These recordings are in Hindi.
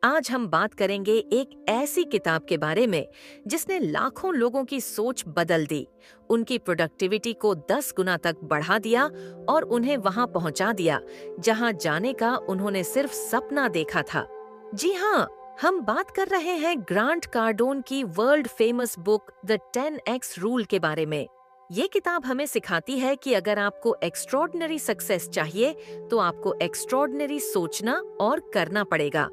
आज हम बात करेंगे एक ऐसी किताब के बारे में जिसने लाखों लोगों की सोच बदल दी, उनकी प्रोडक्टिविटी को 10 गुना तक बढ़ा दिया और उन्हें वहां पहुंचा दिया जहां जाने का उन्होंने सिर्फ सपना देखा था। जी हाँ, हम बात कर रहे हैं ग्रांट कार्डोन की world famous book the 10x rule के बारे में। ये किताब हमें सिखाती है कि अगर आपको एक्स्ट्रॉर्डिनरी सक्सेस चाहिए तो आपको एक्स्ट्रॉर्डिनरी सोचना और करना पड़ेगा।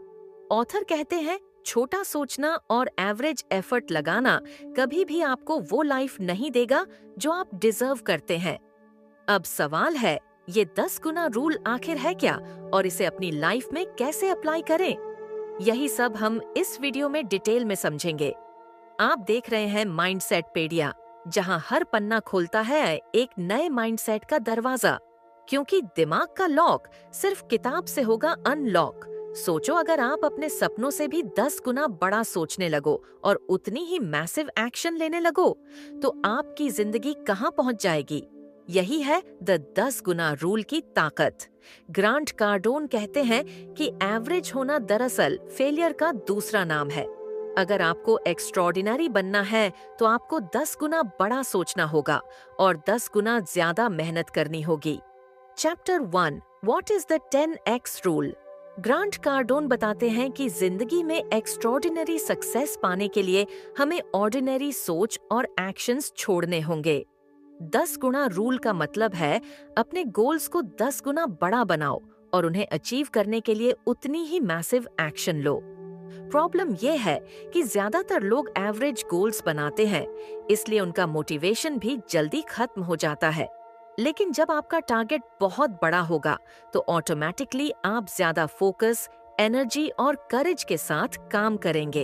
ऑथर कहते हैं, छोटा सोचना और एवरेज एफर्ट लगाना कभी भी आपको वो लाइफ नहीं देगा जो आप डिजर्व करते हैं। अब सवाल है, ये 10 गुना रूल आखिर है क्या और इसे अपनी लाइफ में कैसे अप्लाई करें? यही सब हम इस वीडियो में डिटेल में समझेंगे। आप देख रहे हैं माइंडसेट पेडिया, जहां हर पन्ना खोलता है एक नए माइंडसेट का दरवाजा, क्योंकि दिमाग का लॉक सिर्फ किताब से होगा अनलॉक। सोचो, अगर आप अपने सपनों से भी 10 गुना बड़ा सोचने लगो और उतनी ही मैसिव एक्शन लेने लगो, तो आपकी जिंदगी कहां पहुंच जाएगी? यही है द 10 गुना रूल की ताकत। ग्रांट कार्डोन कहते हैं कि एवरेज होना दरअसल फेलियर का दूसरा नाम है। अगर आपको एक्स्ट्रॉर्डिनरी बनना है तो आपको 10 गुना बड़ा सोचना होगा और 10 गुना ज्यादा मेहनत करनी होगी। Chapter 1, what is the 10x rule? Grant Cardone बताते हैं कि जिंदगी में एक्स्ट्रॉर्डिनरी सक्सेस पाने के लिए हमें ऑर्डिनरी सोच और एक्शंस छोड़ने होंगे। 10 गुना रूल का मतलब है अपने गोल्स को 10 गुना बड़ा बनाओ और उन्हें अचीव करने के लिए उतनी ही मैसिव एक्शन लो। प्रॉब्लम यह है कि ज्यादातर लोग एवरेज गोल्स बनाते हैं, इसलिए उनका मोटिवेशन भी जल्दी खत्म हो जाता है। लेकिन जब आपका टारगेट बहुत बड़ा होगा तो ऑटोमेटिकली आप ज्यादा फोकस, एनर्जी और करेज के साथ काम करेंगे।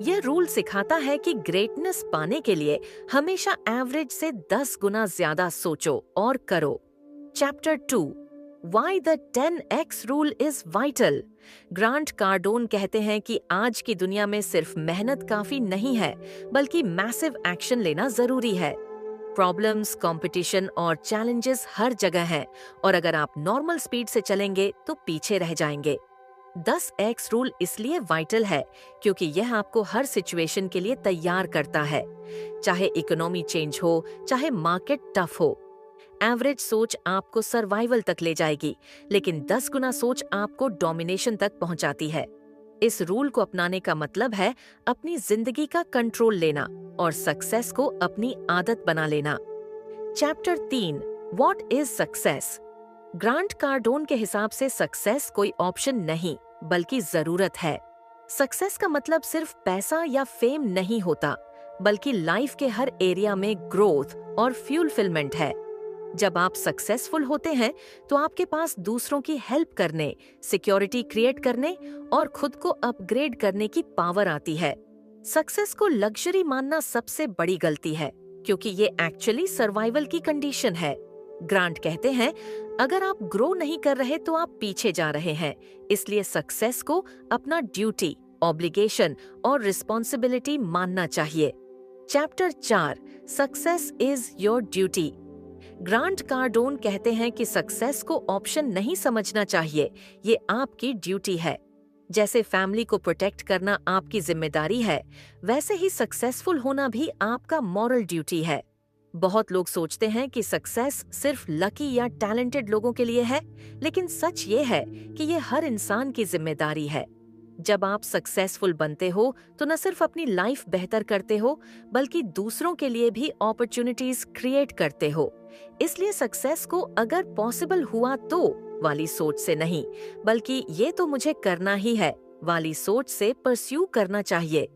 यह रूल सिखाता है कि ग्रेटनेस पाने के लिए हमेशा एवरेज से 10 गुना ज्यादा सोचो और करो। Chapter 2, Why the 10x rule is vital? Grant Cardone कहते हैं कि आज की दुनिया में सिर्फ मेहनत काफी नहीं है, बल्कि मैसिव एक्शन लेना जरूरी है। प्रॉब्लम्स, कंपटीशन और चैलेंजेस हर जगह हैं और अगर आप नॉर्मल स्पीड से चलेंगे तो पीछे रह जाएंगे। 10x रूल इसलिए वाइटल है क्योंकि यह आपको हर सिचुएशन के लिए तैयार करता है, चाहे इकोनॉमी चेंज हो, चाहे मार्केट टफ हो। एवरेज सोच आपको सर्वाइवल तक ले जाएगी, लेकिन 10 गुना सोच आपको डोमिनेशन तक पहुंचाती है। इस रूल को अपनाने का मतलब है अपनी जिंदगी का कंट्रोल लेना और सक्सेस को अपनी आदत बना लेना। Chapter 3, what is success? Grant Cardone के हिसाब से सक्सेस कोई ऑप्शन नहीं, बल्कि जरूरत है। सक्सेस का मतलब सिर्फ पैसा या फेम नहीं होता, बल्कि लाइफ के हर एरिया में ग्रोथ और फ्यूलफिलमेंट है। जब आप सक्सेसफुल होते हैं तो आपके पास दूसरों की हेल्प करने, सिक्योरिटी क्रिएट करने और खुद को अपग्रेड करने की पावर आती है। सक्सेस को लग्जरी मानना सबसे बड़ी गलती है, क्योंकि ये एक्चुअली सर्वाइवल की कंडीशन है। ग्रांट कहते हैं, अगर आप ग्रो नहीं कर रहे तो आप पीछे जा रहे हैं, इसलिए सक्सेस को अपना ड्यूटी, ऑब्लिगेशन और रिस्पॉन्सिबिलिटी मानना चाहिए। Chapter 4, success is your duty. Grant Cardone कहते हैं कि सक्सेस को ऑप्शन नहीं समझना चाहिए, ये आपकी ड्यूटी है। जैसे फैमिली को प्रोटेक्ट करना आपकी जिम्मेदारी है, वैसे ही सक्सेसफुल होना भी आपका मॉरल ड्यूटी है। बहुत लोग सोचते हैं कि सक्सेस सिर्फ लकी या टैलेंटेड लोगों के लिए है, लेकिन सच ये है कि ये हर इंसान की जिम्मेदारी है। जब आप सक्सेसफुल बनते हो तो न सिर्फ अपनी लाइफ बेहतर करते हो, बल्कि दूसरों के लिए भी अपॉर्चुनिटीज क्रिएट करते हो। इसलिए सक्सेस को अगर पॉसिबल हुआ तो वाली सोच से नहीं, बल्कि ये तो मुझे करना ही है वाली सोच से परस्यू करना चाहिए।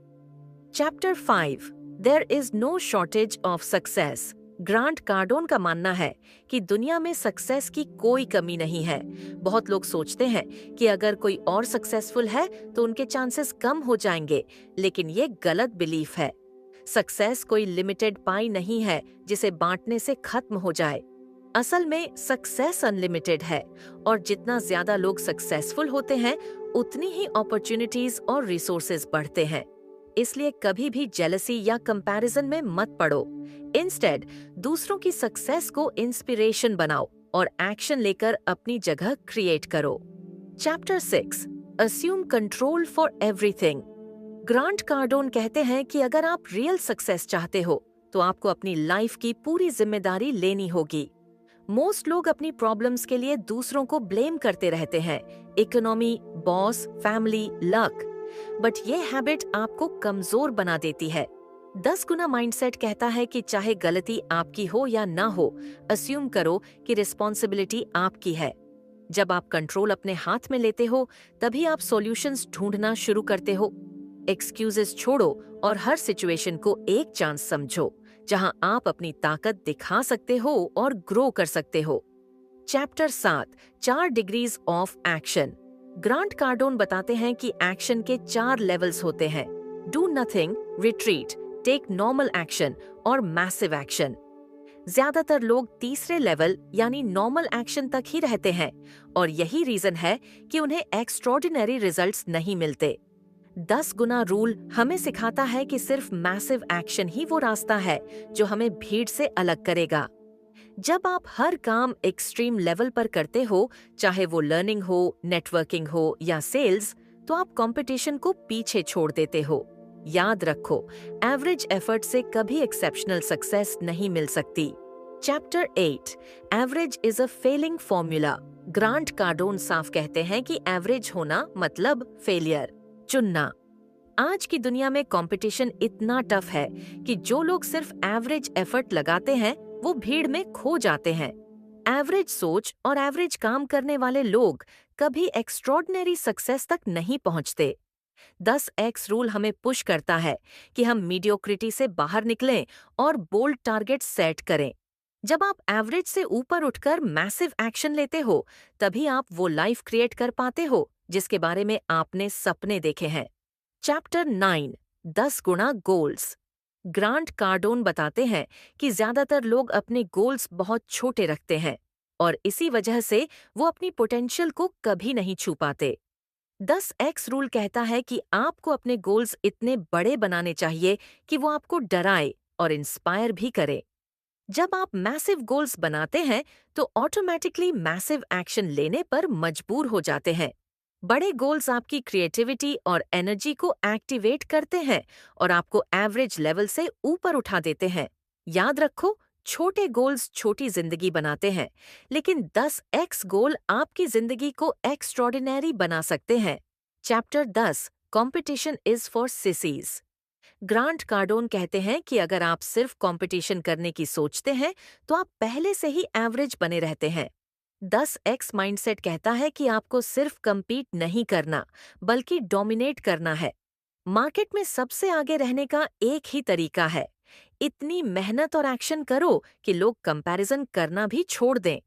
Chapter 5, there is no shortage of success. Grant Cardone का मानना है कि दुनिया में सक्सेस की कोई कमी नहीं है। बहुत लोग सोचते हैं कि अगर कोई और सक्सेसफुल है तो उनके चांसेस कम हो जाएंगे, लेकिन ये गलत बिलीफ है। सक्सेस कोई लिमिटेड पाई नहीं है जिसे बांटने से खत्म हो जाए। असल में सक्सेस अनलिमिटेड है और जितना ज्यादा लोग सक्सेसफुल होते हैं उतनी ही अपॉर्चुनिटीज और रिसोर्सेज बढ़ते हैं। इसलिए कभी भी जेलसी या कंपैरिजन में मत पड़ो। इंस्टेड दूसरों की सक्सेस को इंस्पिरेशन बनाओ और एक्शन लेकर अपनी जगह क्रिएट करो। Chapter 6, assume control for everything. Grant Cardone कहते हैं कि अगर आप रियल सक्सेस चाहते हो तो आपको अपनी लाइफ की पूरी जिम्मेदारी लेनी होगी। मोस्ट लोग अपनी प्रॉब्लम्स के लिए दूसरों को ब्लेम करते रहते हैं, economy, boss, family, luck. But ये हैबिट आपको कमजोर बना देती है। 10 गुना माइंडसेट कहता है कि चाहे गलती आपकी हो या ना हो, अस्यूम करो कि रिस्पॉन्सिबिलिटी आपकी है। जब आप कंट्रोल अपने हाथ में लेते हो, तभी आप सॉल्यूशंस ढूंढना शुरू करते हो। एक्सक्यूजेस छोड़ो और हर सिचुएशन को एक चांस समझो, जहां आप अपनी ताकत दिखा सकते हो और ग्रो कर सकते हो। Chapter 7, 4 degrees of action. Grant Cardone बताते हैं कि एक्शन के 4 लेवल्स होते हैं: do nothing, retreat, take normal action और मैसिव एक्शन। ज्यादातर लोग तीसरे लेवल यानी नॉर्मल एक्शन तक ही रहते हैं, और यही रीजन है कि उन्हें एक्स्ट्रॉर्डिनरी रिजल्ट्स नहीं मिलते। 10 गुना रूल हमें सिखाता है कि सिर्फ मैसिव एक्शन ही वो रास्ता है जो हमें भीड़ से अलग करेगा। जब आप हर काम एक्सट्रीम लेवल पर करते हो, चाहे वो लर्निंग हो, नेटवर्किंग हो या सेल्स, तो आप कंपटीशन को पीछे छोड़ देते हो। याद रखो, एवरेज एफर्ट से कभी एक्सेप्शनल सक्सेस नहीं मिल सकती। Chapter 8, average is a failing formula. Grant Cardone साफ कहते हैं कि एवरेज होना मतलब फेलियर चुनना। आज की दुनिया में कंपटीशन इतना टफ है कि जो लोग सिर्फ एवरेज एफर्ट लगाते हैं वो भीड़ में खो जाते हैं। एवरेज सोच और एवरेज काम करने वाले लोग कभी एक्स्ट्रॉर्डिनरी सक्सेस तक नहीं पहुंचते। 10x रूल हमें पुश करता है कि हम मीडियोक्रिटी से बाहर निकलें और बोल्ड टारगेट सेट करें। जब आप एवरेज से ऊपर उठकर मैसिव एक्शन लेते हो, तभी आप वो लाइफ क्रिएट कर पाते हो जिसके बारे में आपने सपने देखे हैं। चैप्टर 9, 10 गुना गोल्स। ग्रांट कार्डोन बताते हैं कि ज्यादातर लोग अपने गोल्स बहुत छोटे रखते हैं, और इसी वजह से वो अपनी पोटेंशियल को कभी नहीं छू पाते। 10x रूल कहता है कि आपको अपने गोल्स इतने बड़े बनाने चाहिए कि वो आपको डराए और इंस्पायर भी करे। जब आप मैसिव गोल्स बनाते हैं तो ऑटोमेटिकली मैसिव एक्शन लेने पर मजबूर हो जाते हैं। बड़े गोल्स आपकी क्रिएटिविटी और एनर्जी को एक्टिवेट करते हैं और आपको एवरेज लेवल से ऊपर उठा देते हैं। याद रखो, छोटे गोल्स छोटी जिंदगी बनाते हैं, लेकिन 10x गोल आपकी जिंदगी को एक्स्ट्रॉर्डिनरी बना सकते हैं। Chapter 10, competition is for sissies. Grant Cardone कहते हैं कि अगर आप सिर्फ कंपटीशन करने की सोचते हैं तो आप पहले से ही एवरेज बने रहते हैं। 10x माइंडसेट कहता है कि आपको सिर्फ compete नहीं करना, बल्कि डोमिनेट करना है। मार्केट में सबसे आगे रहने का एक ही तरीका है, इतनी मेहनत और एक्शन करो कि लोग कंपैरिजन करना भी छोड़ दें।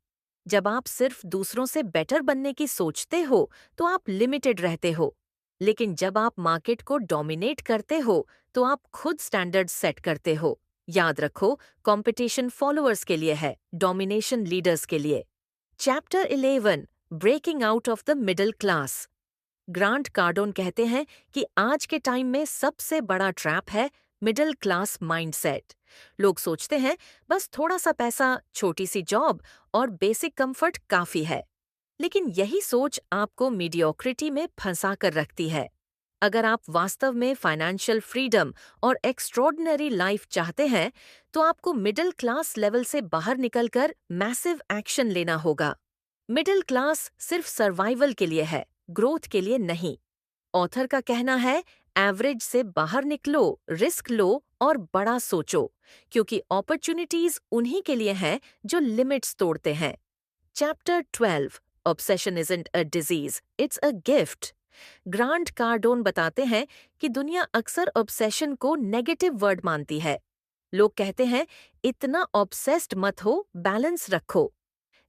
जब आप सिर्फ दूसरों से बेटर बनने की सोचते हो तो आप लिमिटेड रहते हो, लेकिन जब आप मार्केट को डोमिनेट करते हो तो आप खुद स्टैंडर्ड सेट करते हो। याद रखो, कंपटीशन फॉलोअर्स के लिए है, डोमिनेशन लीडर्स के लिए। Chapter 11, breaking out of the middle class. Grant Cardone कहते हैं कि आज के टाइम में सबसे बड़ा ट्रैप है मिडिल क्लास माइंडसेट। लोग सोचते हैं बस थोड़ा सा पैसा, छोटी सी जॉब और बेसिक कंफर्ट काफी है, लेकिन यही सोच आपको मीडियोक्रिटी में फंसा कर रखती है। अगर आप वास्तव में फाइनेंशियल फ्रीडम और एक्स्ट्रॉर्डिनरी लाइफ चाहते हैं तो आपको मिडिल क्लास लेवल से बाहर निकलकर मैसिव एक्शन लेना होगा। मिडिल क्लास सिर्फ सर्वाइवल के लिए है, ग्रोथ के लिए नहीं। ऑथर का कहना है, एवरेज से बाहर निकलो, रिस्क लो और बड़ा सोचो, क्योंकि अपॉर्चुनिटीज उन्हीं के लिए हैं जो लिमिट्स तोड़ते हैं। Chapter 12, obsession isn't a disease, it's a gift. Grant Cardone बताते हैं कि दुनिया अक्सर ऑब्सेशन को नेगेटिव वर्ड मानती है। लोग कहते हैं इतना ऑब्सेस्ड मत हो, बैलेंस रखो।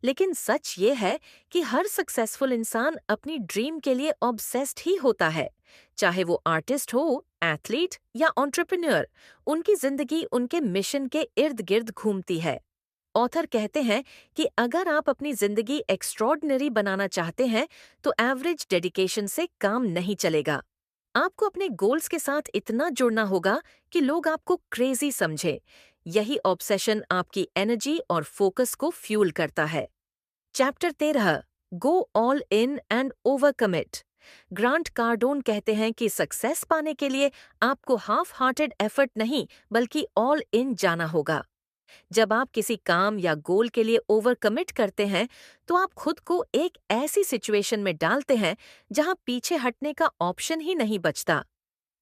लेकिन सच ये है कि हर सक्सेसफुल इंसान अपनी ड्रीम के लिए ऑब्सेस्ड ही होता है। चाहे वो आर्टिस्ट हो, एथलीट या एंटरप्रेन्योर, उनकी जिंदगी उनके मिशन के इर्द गिर्द घूमती है। ऑथर कहते हैं कि अगर आप अपनी जिंदगी एक्स्ट्रॉर्डिनरी बनाना चाहते हैं तो एवरेज डेडिकेशन से काम नहीं चलेगा। आपको अपने गोल्स के साथ इतना जुड़ना होगा कि लोग आपको क्रेजी समझे। यही ऑब्सेशन आपकी एनर्जी और फोकस को फ्यूल करता है। Chapter 13, go all in and overcommit. Grant Cardone कहते हैं कि सक्सेस पाने के लिए आपको हाफ हार्टेड एफर्ट नहीं बल्कि ऑल इन जाना होगा। जब आप किसी काम या गोल के लिए ओवर कमिट करते हैं तो आप खुद को एक ऐसी सिचुएशन में डालते हैं जहां पीछे हटने का ऑप्शन ही नहीं बचता।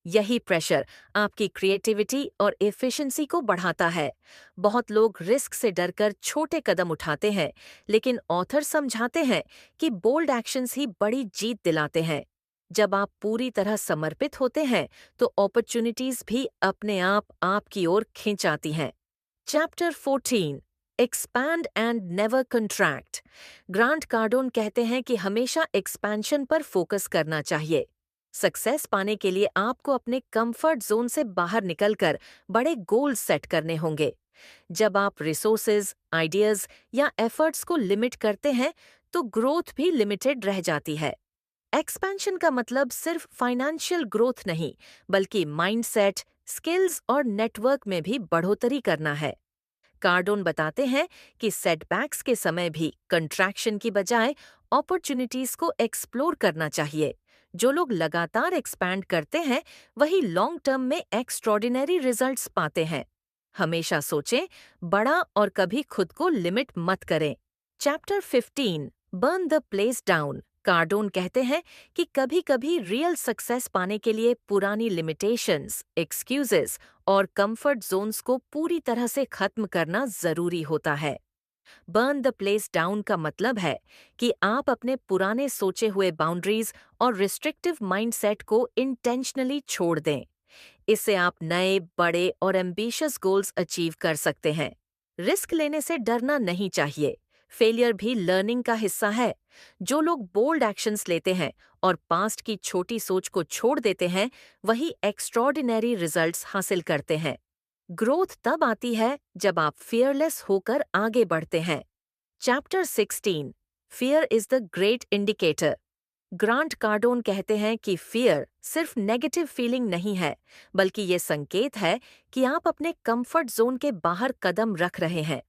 यही प्रेशर आपकी क्रिएटिविटी और एफिशिएंसी को बढ़ाता है। बहुत लोग रिस्क से डरकर छोटे कदम उठाते हैं, लेकिन ऑथर समझाते हैं कि बोल्ड एक्शंस ही बड़ी जीत दिलाते हैं। जब आप पूरी तरह समर्पित होते हैं तो अपॉर्चुनिटीज भी अपने आप आपकी ओर खींच आती हैं। Chapter 14, expand and never contract. Grant Cardone कहते हैं कि हमेशा एक्सपेंशन पर फोकस करना चाहिए। सक्सेस पाने के लिए आपको अपने कंफर्ट जोन से बाहर निकलकर बड़े गोल्स सेट करने होंगे। जब आप रिसोर्सेज, आइडियाज या एफर्ट्स को लिमिट करते हैं तो ग्रोथ भी लिमिटेड रह जाती है। एक्सपेंशन का मतलब सिर्फ फाइनेंशियल ग्रोथ नहीं, बल्कि माइंडसेट, स्किल्स और नेटवर्क में भी बढ़ोतरी करना है। कार्डोन बताते हैं कि सेटबैक्स के समय भी कंट्रैक्शन की बजाय अपॉर्चुनिटीज को एक्सप्लोर करना चाहिए। जो लोग लगातार एक्सपैंड करते हैं वही लॉन्ग टर्म में एक्स्ट्रॉर्डिनरी रिजल्ट्स पाते हैं। हमेशा सोचें बड़ा और कभी खुद को लिमिट मत करें। Chapter 15, burn the place down. Cardone कहते हैं कि कभी-कभी रियल सक्सेस पाने के लिए पुरानी लिमिटेशंस, एक्सक्यूजेस और कंफर्ट जोन्स को पूरी तरह से खत्म करना जरूरी होता है। बर्न द प्लेस डाउन का मतलब है कि आप अपने पुराने सोचे हुए बाउंड्रीज और रिस्ट्रिक्टिव माइंडसेट को इंटेंशनली छोड़ दें। इससे आप नए, बड़े और एम्बिशियस गोल्स अचीव कर सकते हैं। रिस्क लेने से डरना नहीं चाहिए। फेलियर भी लर्निंग का हिस्सा है। जो लोग बोल्ड एक्शंस लेते हैं और पास्ट की छोटी सोच को छोड़ देते हैं, वही एक्स्ट्रॉर्डिनरी रिजल्ट्स हासिल करते हैं। ग्रोथ तब आती है जब आप फियरलेस होकर आगे बढ़ते हैं। Chapter 16, fear is the great indicator. Grant Cardone कहते हैं कि फियर सिर्फ नेगेटिव फीलिंग नहीं है, बल्कि ये संकेत है कि आप अपने कंफर्ट जोन के बाहर कदम रख रहे हैं।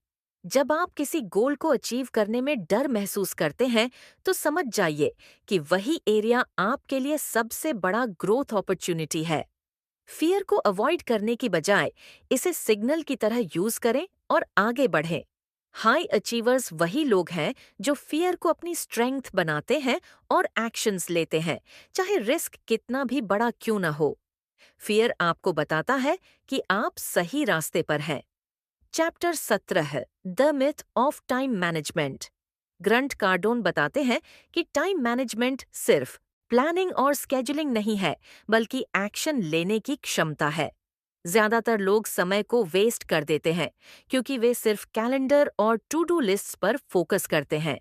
जब आप किसी गोल को अचीव करने में डर महसूस करते हैं तो समझ जाइए कि वही एरिया आपके लिए सबसे बड़ा ग्रोथ अपॉर्चुनिटी है। फियर को अवॉइड करने की बजाय इसे सिग्नल की तरह यूज करें और आगे बढ़ें। हाई अचीवर्स वही लोग हैं जो फियर को अपनी स्ट्रेंथ बनाते हैं और एक्शंस लेते हैं, चाहे रिस्क कितना भी बड़ा क्यों न हो। फियर आपको बताता है कि आप सही रास्ते पर हैं। Chapter 17, the myth of time management. Grunt Cardone बताते हैं कि टाइम मैनेजमेंट सिर्फ प्लानिंग और स्केजुलिंग नहीं है, बल्कि एक्शन लेने की क्षमता है। ज्यादातर लोग समय को वेस्ट कर देते हैं क्योंकि वे सिर्फ कैलेंडर और टू डू लिस्ट्स पर फोकस करते हैं।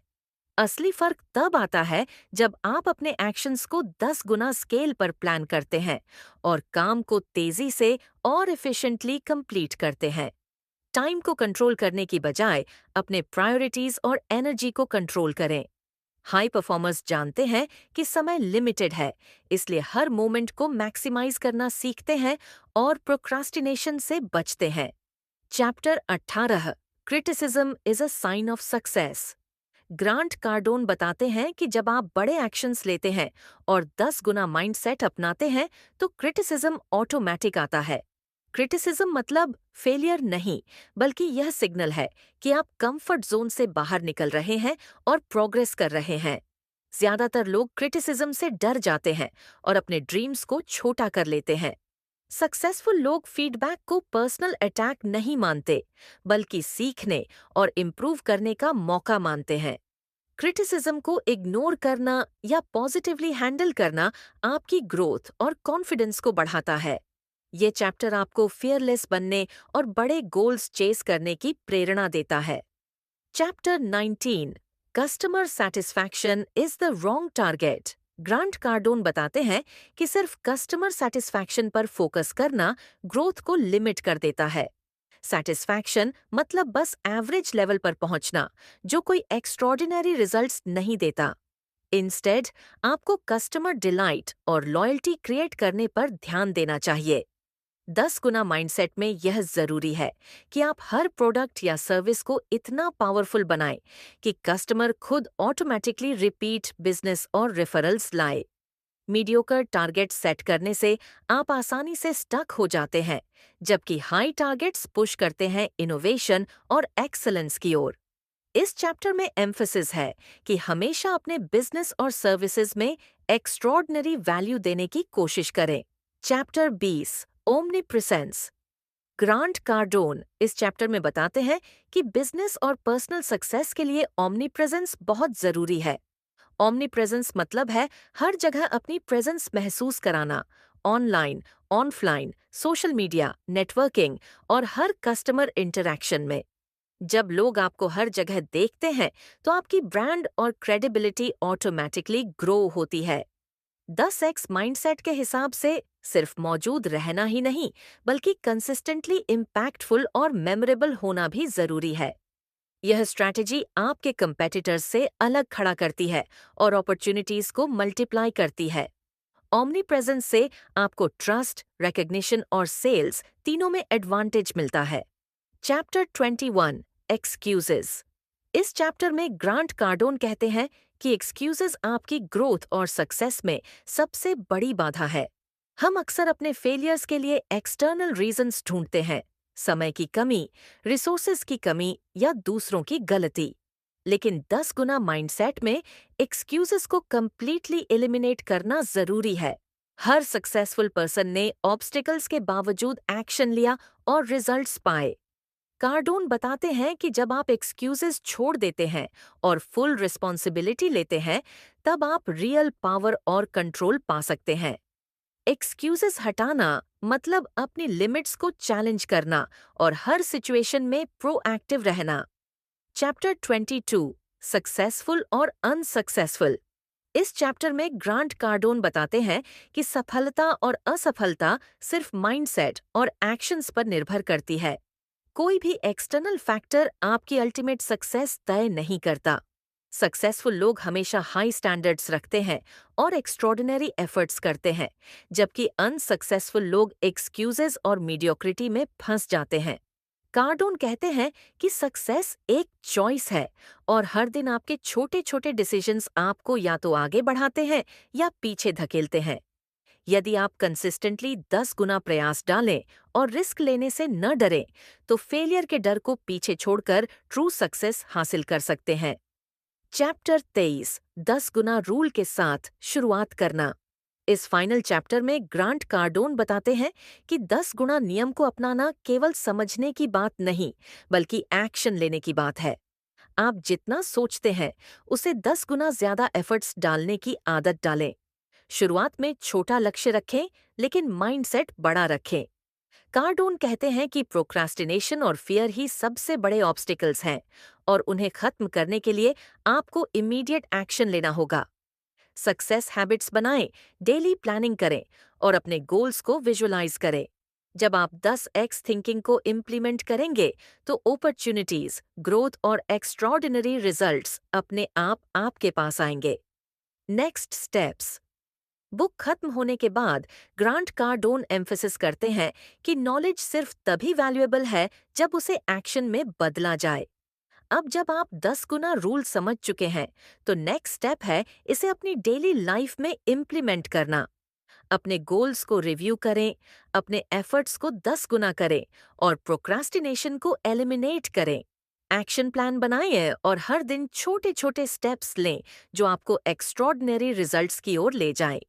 असली फर्क तब आता है जब आप अपने एक्शंस को 10 गुना स्केल पर प्लान करते हैं और काम को तेजी से और एफिशिएंटली कंप्लीट करते हैं। टाइम को कंट्रोल करने की बजाय अपने प्रायोरिटीज और एनर्जी को कंट्रोल करें। हाई परफॉर्मर्स जानते हैं कि समय लिमिटेड है, इसलिए हर मोमेंट को मैक्सिमाइज करना सीखते हैं और प्रोक्रास्टिनेशन से बचते हैं। Chapter 18, criticism is a sign of success. Grant Cardone बताते हैं कि जब आप बड़े एक्शंस लेते हैं और 10 गुना माइंडसेट अपनाते हैं तो क्रिटिसिज्म ऑटोमेटिक आता है। क्रिटिसिज्म मतलब फेलियर नहीं, बल्कि यह सिग्नल है कि आप कंफर्ट जोन से बाहर निकल रहे हैं और प्रोग्रेस कर रहे हैं। ज्यादातर लोग क्रिटिसिज्म से डर जाते हैं और अपने ड्रीम्स को छोटा कर लेते हैं। सक्सेसफुल लोग फीडबैक को पर्सनल अटैक नहीं मानते, बल्कि सीखने और इम्प्रूव करने का मौका मानते हैं। क्रिटिसिज्म को इग्नोर करना या पॉजिटिवली हैंडल करना आपकी ग्रोथ और कॉन्फिडेंस को बढ़ाता है। ये चैप्टर आपको फियरलेस बनने और बड़े गोल्स चेस करने की प्रेरणा देता है। Chapter 19, customer satisfaction is the wrong target. Grant Cardone बताते हैं कि सिर्फ कस्टमर सेटिस्फैक्शन पर फोकस करना ग्रोथ को लिमिट कर देता है। सेटिस्फैक्शन मतलब बस एवरेज लेवल पर पहुंचना, जो कोई एक्स्ट्रॉर्डिनरी रिजल्ट्स नहीं देता। इंस्टेड आपको कस्टमर डिलाइट और लॉयल्टी क्रिएट करने पर ध्यान देना चाहिए। 10 गुना माइंडसेट में यह जरूरी है कि आप हर प्रोडक्ट या सर्विस को इतना पावरफुल बनाएं कि कस्टमर खुद ऑटोमेटिकली रिपीट बिजनेस और रेफरल्स लाए। मीडियोकर टारगेट सेट करने से आप आसानी से स्टक हो जाते हैं, जबकि हाई टारगेट्स पुश करते हैं इनोवेशन और एक्सीलेंस की ओर। इस चैप्टर में एम्फेसिस है कि हमेशा अपने बिजनेस और सर्विसेज में एक्स्ट्रॉर्डनरी वैल्यू देने की कोशिश करें। चैप्टर 20 ओमनीप्रेजेंस। ग्रांट कार्डोन इस चैप्टर में बताते हैं कि बिजनेस और पर्सनल सक्सेस के लिए ओमनीप्रेजेंस बहुत जरूरी है। ओमनीप्रेजेंस मतलब है हर जगह अपनी प्रेजेंस महसूस कराना, online, offline, social media, networking और हर कस्टमर इंटरैक्शन में। जब लोग आपको हर जगह देखते हैं तो आपकी ब्रांड और क्रेडिबिलिटी ऑटोमेटिकली ग्रो होती है। 10x माइंडसेट के हिसाब से सिर्फ मौजूद रहना ही नहीं, बल्कि कंसिस्टेंटली इम्पैक्टफुल और मेमोरेबल होना भी जरूरी है। यह स्ट्रैटेजी आपके कंपेटिटर्स से अलग खड़ा करती है और अपॉर्चुनिटीज को मल्टीप्लाई करती है। ओमनी प्रेजेंस से आपको ट्रस्ट, रिकग्निशन और सेल्स तीनों में एडवांटेज मिलता है। Chapter 21 excuses. इस चैप्टर में ग्रांट कार्डोन कहते हैं कि एक्सक्यूजेस आपकी ग्रोथ और सक्सेस में सबसे बड़ी बाधा है। हम अक्सर अपने फेलियर्स के लिए एक्सटर्नल रीजंस ढूंढते हैं, समय की कमी, रिसोर्सेज की कमी या दूसरों की गलती। लेकिन 10 गुना माइंडसेट में एक्सक्यूजेस को कंप्लीटली एलिमिनेट करना जरूरी है। हर सक्सेसफुल पर्सन ने ऑब्स्टिकल्स के बावजूद एक्शन लिया और रिजल्ट्स पाए। कार्डोन बताते हैं कि जब आप एक्सक्यूजेस छोड़ देते हैं और फुल रिस्पॉन्सिबिलिटी लेते हैं, तब आप रियल पावर और कंट्रोल पा सकते हैं। एक्सक्यूजेस हटाना मतलब अपनी लिमिट्स को चैलेंज करना और हर सिचुएशन में प्रोएक्टिव रहना। चैप्टर 22 सक्सेसफुल और अनसक्सेसफुल। इस चैप्टर में ग्रांट कार्डोन बताते हैं कि सफलता और असफलता सिर्फ माइंडसेट और एक्शंस पर निर्भर करती है। कोई भी एक्सटर्नल फैक्टर आपकी अल्टीमेट सक्सेस तय नहीं करता। सक्सेसफुल लोग हमेशा हाई स्टैंडर्ड्स रखते हैं और एक्स्ट्रॉर्डिनरी एफर्ट्स करते हैं, जबकि अनसक्सेसफुल लोग एक्सक्यूजेस और मीडियोक्रिटी में फंस जाते हैं। कार्डोन कहते हैं कि सक्सेस एक चॉइस है और हर दिन आपके छोटे छोटे डिसीजंस आपको या तो आगे बढ़ाते हैं या पीछे धकेलते हैं। यदि आप कंसिस्टेंटली 10 गुना प्रयास डालें और रिस्क लेने से न डरें, तो फेलियर के डर को पीछे छोड़कर ट्रू सक्सेस हासिल कर सकते हैं। चैप्टर 23 10 गुना रूल के साथ शुरुआत करना। इस फाइनल चैप्टर में ग्रांट कार्डोन बताते हैं कि 10 गुना नियम को अपनाना केवल समझने की बात नहीं, बल्कि एक्शन लेने की बात है। आप जितना सोचते हैं, उसे 10 गुना ज्यादा एफर्ट्स डालने की आदत डालें। शुरुआत में छोटा लक्ष्य रखें, लेकिन माइंडसेट बड़ा रखें। कार्डोन कहते हैं कि प्रोक्रास्टिनेशन और फियर ही सबसे बड़े ऑब्स्टिकल्स हैं और उन्हें खत्म करने के लिए आपको इमीडिएट एक्शन लेना होगा। सक्सेस हैबिट्स बनाएं, डेली प्लानिंग करें और अपने गोल्स को विजुअलाइज करें। जब आप 10x थिंकिंग को इम्प्लीमेंट करेंगे, तो अपॉर्चुनिटीज, ग्रोथ और एक्स्ट्रॉर्डिनरी रिजल्ट्स अपने आप आपके पास आएंगे। Next steps. बुक खत्म होने के बाद ग्रांट कार्डोन एम्फेसिस करते हैं कि नॉलेज सिर्फ तभी वैल्यूएबल है जब उसे एक्शन में बदला जाए। अब जब आप 10 गुना रूल समझ चुके हैं, तो नेक्स्ट स्टेप है इसे अपनी डेली लाइफ में इम्प्लीमेंट करना। अपने गोल्स को रिव्यू करें, अपने एफर्ट्स को 10 गुना करें और प्रोक्रास्टिनेशन को एलिमिनेट करें। एक्शन प्लान बनाएं और हर दिन छोटे छोटे स्टेप्स लें जो आपको एक्स्ट्रॉर्डिनरी रिजल्ट्स की ओर ले जाएं।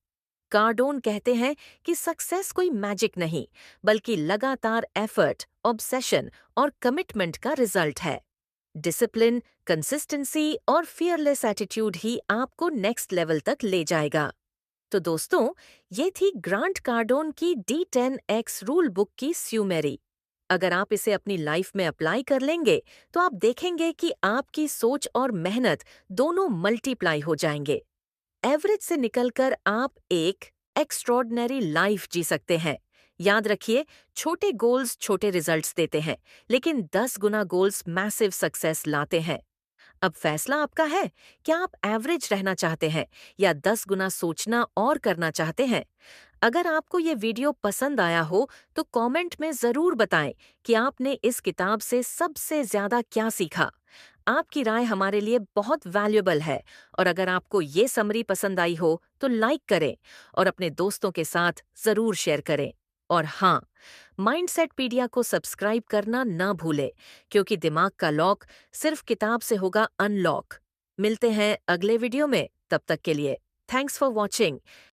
कार्डोन कहते हैं कि सक्सेस कोई मैजिक नहीं, बल्कि लगातार एफर्ट, ऑब्सेशन और कमिटमेंट का रिजल्ट है। डिसिप्लिन, कंसिस्टेंसी और फियरलेस एटीट्यूड ही आपको नेक्स्ट लेवल तक ले जाएगा। तो दोस्तों, ये थी ग्रांट कार्डोन की D10X रूल बुक की स्यूमेरी। अगर आप इसे अपनी लाइफ में अप्लाई कर लेंगे, तो आप देखेंगे कि आपकी सोच और मेहनत दोनों मल्टीप्लाई हो जाएंगे। एवरेज से निकलकर आप एक एक्स्ट्रॉर्डिनरी लाइफ जी सकते हैं। याद रखिए, छोटे गोल्स छोटे रिजल्ट्स देते हैं, लेकिन 10 गुना गोल्स मैसिव सक्सेस लाते हैं। अब फैसला आपका है, क्या आप एवरेज रहना चाहते हैं या 10 गुना सोचना और करना चाहते हैं? अगर आपको ये वीडियो पसंद आया हो, तो कमेंट में जरूर बताएं कि आपने इस किताब से सबसे ज्यादा क्या सीखा। आपकी राय हमारे लिए बहुत वैल्यूएबल है और अगर आपको ये समरी पसंद आई हो तो लाइक करें और अपने दोस्तों के साथ ज़रूर शेयर करें। और हाँ, माइंडसेट पीडिया को सब्सक्राइब करना ना भूलें, क्योंकि दिमाग का लॉक सिर्फ किताब से होगा अनलॉक। मिलते हैं अगले वीडियो में, तब तक के लिए थैंक्स फॉर वॉचिंग